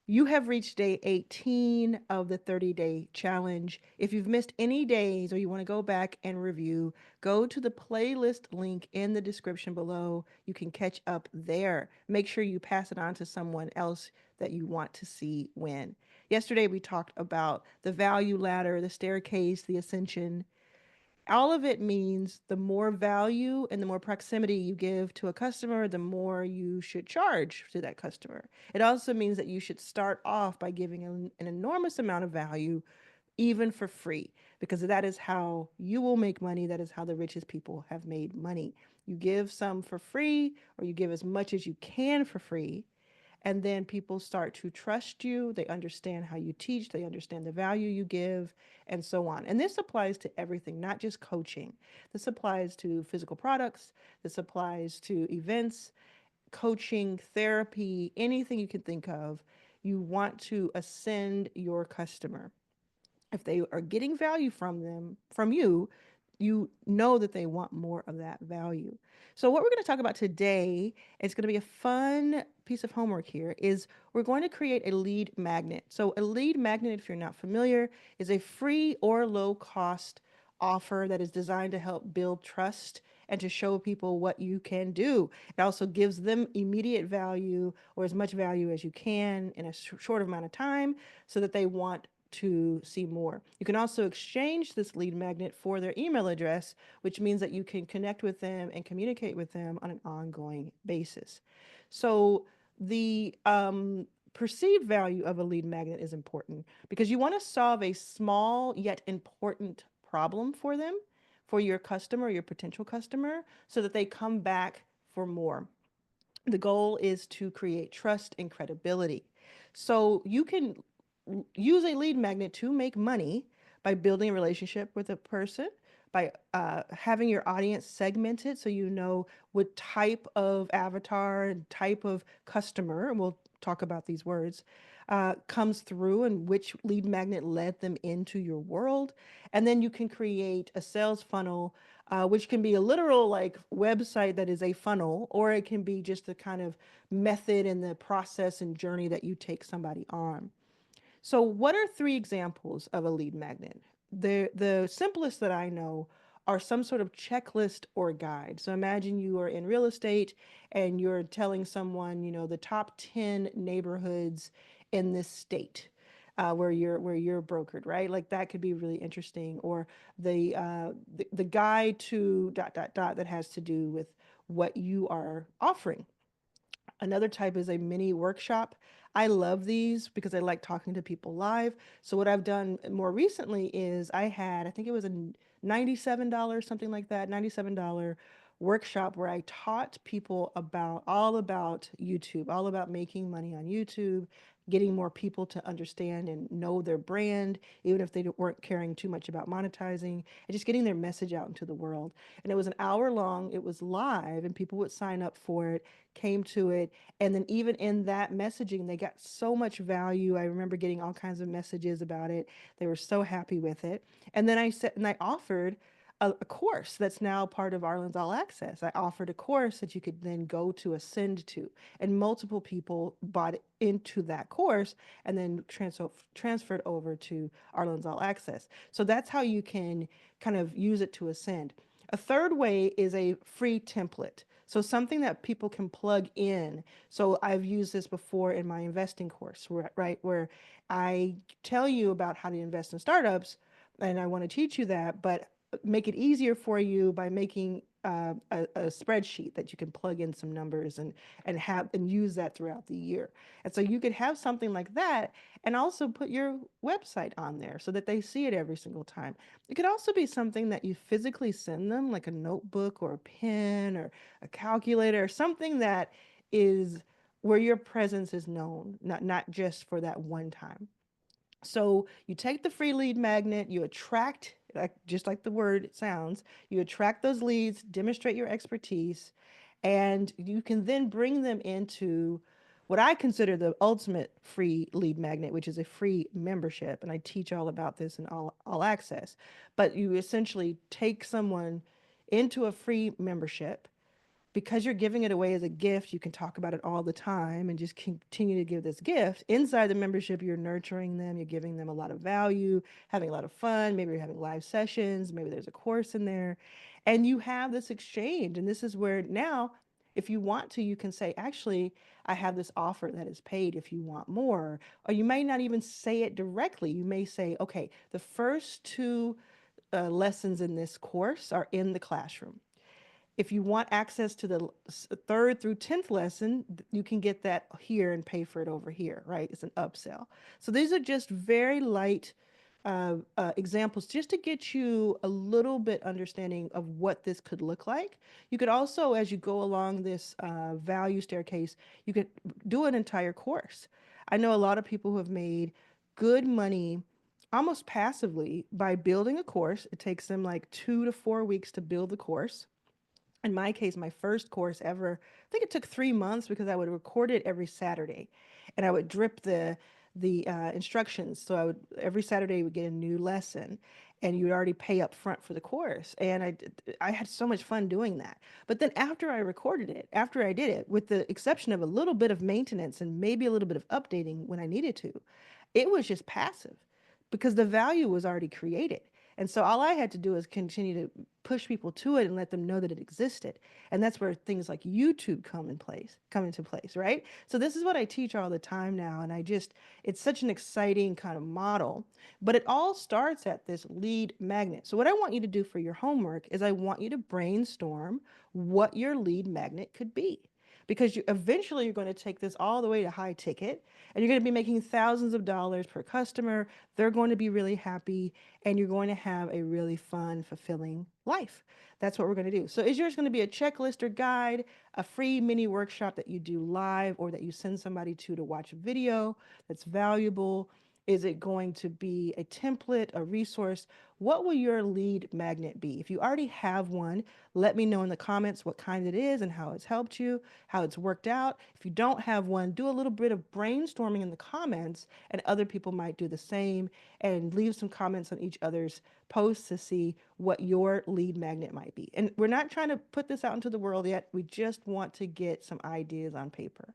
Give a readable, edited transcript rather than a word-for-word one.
You have reached day 18 of the 30-day challenge. If you've missed any days or you want to go back and review, go to the playlist link in the description below. You can catch up there. Make sure you pass it on to someone else that you want to see win. Yesterday, we talked about the value ladder, the staircase, the ascension. All of it means the more value and the more proximity you give to a customer, the more you should charge to that customer. It also means that you should start off by giving an enormous amount of value, even for free, because that is how you will make money. That is how the richest people have made money. You give some for free, or you give as much as you can for free, and then people start to trust you. They understand how you teach, they understand the value you give, and so on. And this applies to everything, not just coaching. This applies to physical products, this applies to events, coaching, therapy, anything you can think of. You want to ascend your customer. If they are getting value from you, you know that they want more of that value. So what we're going to talk about today, it's going to be a fun piece of homework here, is we're going to create a lead magnet. So a lead magnet, if you're not familiar, is a free or low cost offer that is designed to help build trust and to show people what you can do. It also gives them immediate value, or as much value as you can in a short amount of time, so that they want to see more. You can also exchange this lead magnet for their email address, which means that you can connect with them and communicate with them on an ongoing basis. So the perceived value of a lead magnet is important because you want to solve a small yet important problem for them, for your customer, your potential customer, so that they come back for more. The goal is to create trust and credibility. So you can use a lead magnet to make money by building a relationship with a person, by having your audience segmented so you know what type of avatar and type of customer, and we'll talk about these words, comes through and which lead magnet led them into your world. And then you can create a sales funnel, which can be a literal like website that is a funnel, or it can be just the kind of method and the process and journey that you take somebody on. So, what are three examples of a lead magnet? The simplest that I know are some sort of checklist or guide. So imagine you are in real estate and you're telling someone, the top 10 neighborhoods in this state. Where you're brokered, right? Like that could be really interesting. Or the guide to dot dot dot that has to do with what you are offering. Another type is a mini workshop. I love these because I like talking to people live. So what I've done more recently is I think it was a $97, something like that, $97 workshop where I taught people all about YouTube, all about making money on YouTube, getting more people to understand and know their brand, even if they weren't caring too much about monetizing, and just getting their message out into the world. And it was an hour long, it was live, and people would sign up for it, came to it, and then even in that messaging, they got so much value. I remember getting all kinds of messages about it. They were so happy with it. And then I offered a course that's now part of Arlan's All Access. I offered a course that you could then go to ascend to, and multiple people bought into that course and then transferred over to Arlan's All Access. So that's how you can kind of use it to ascend. A third way is a free template. So something that people can plug in. So I've used this before in my investing course, right, where I tell you about how to invest in startups, and I want to teach you that, but make it easier for you by making a spreadsheet that you can plug in some numbers and use that throughout the year. And so you could have something like that and also put your website on there so that they see it every single time. It could also be something that you physically send them, like a notebook or a pen or a calculator, or something that is where your presence is known, not just for that one time. So you take the free lead magnet, you attract, like just like the word sounds, you attract those leads, demonstrate your expertise, and you can then bring them into what I consider the ultimate free lead magnet, which is a free membership. And I teach all about this in all access. But you essentially take someone into a free membership because you're giving it away as a gift, you can talk about it all the time and just continue to give this gift. Inside the membership, you're nurturing them, you're giving them a lot of value, having a lot of fun. Maybe you're having live sessions, maybe there's a course in there, and you have this exchange. And this is where now, if you want to, you can say, actually, I have this offer that is paid if you want more. Or you may not even say it directly. You may say, okay, the first two lessons in this course are in the classroom. If you want access to the third through 10th lesson, you can get that here and pay for it over here, right? It's an upsell. So these are just very light examples just to get you a little bit understanding of what this could look like. You could also, as you go along this value staircase, you could do an entire course. I know a lot of people who have made good money almost passively by building a course. It takes them like 2 to 4 weeks to build the course. In my case, my first course ever, I think it took 3 months because I would record it every Saturday, and I would drip the instructions. So I would every Saturday would get a new lesson, and you would already pay up front for the course. And I had so much fun doing that. But then after I recorded it, after I did it, with the exception of a little bit of maintenance and maybe a little bit of updating when I needed to, it was just passive because the value was already created. And so all I had to do is continue to push people to it and let them know that it existed. And that's where things like YouTube come into place, right? So this is what I teach all the time now. And it's such an exciting kind of model. But it all starts at this lead magnet. So what I want you to do for your homework is I want you to brainstorm what your lead magnet could be. Because eventually you're going to take this all the way to high ticket and you're going to be making thousands of dollars per customer. They're going to be really happy and you're going to have a really fun, fulfilling life. That's what we're going to do. So is yours going to be a checklist or guide, a free mini workshop that you do live or that you send somebody to watch a video that's valuable? Is it going to be a template, a resource? What will your lead magnet be? If you already have one, let me know in the comments what kind it is and how it's helped you, how it's worked out. If you don't have one, do a little bit of brainstorming in the comments, and other people might do the same, and leave some comments on each other's posts to see what your lead magnet might be. And we're not trying to put this out into the world yet. We just want to get some ideas on paper.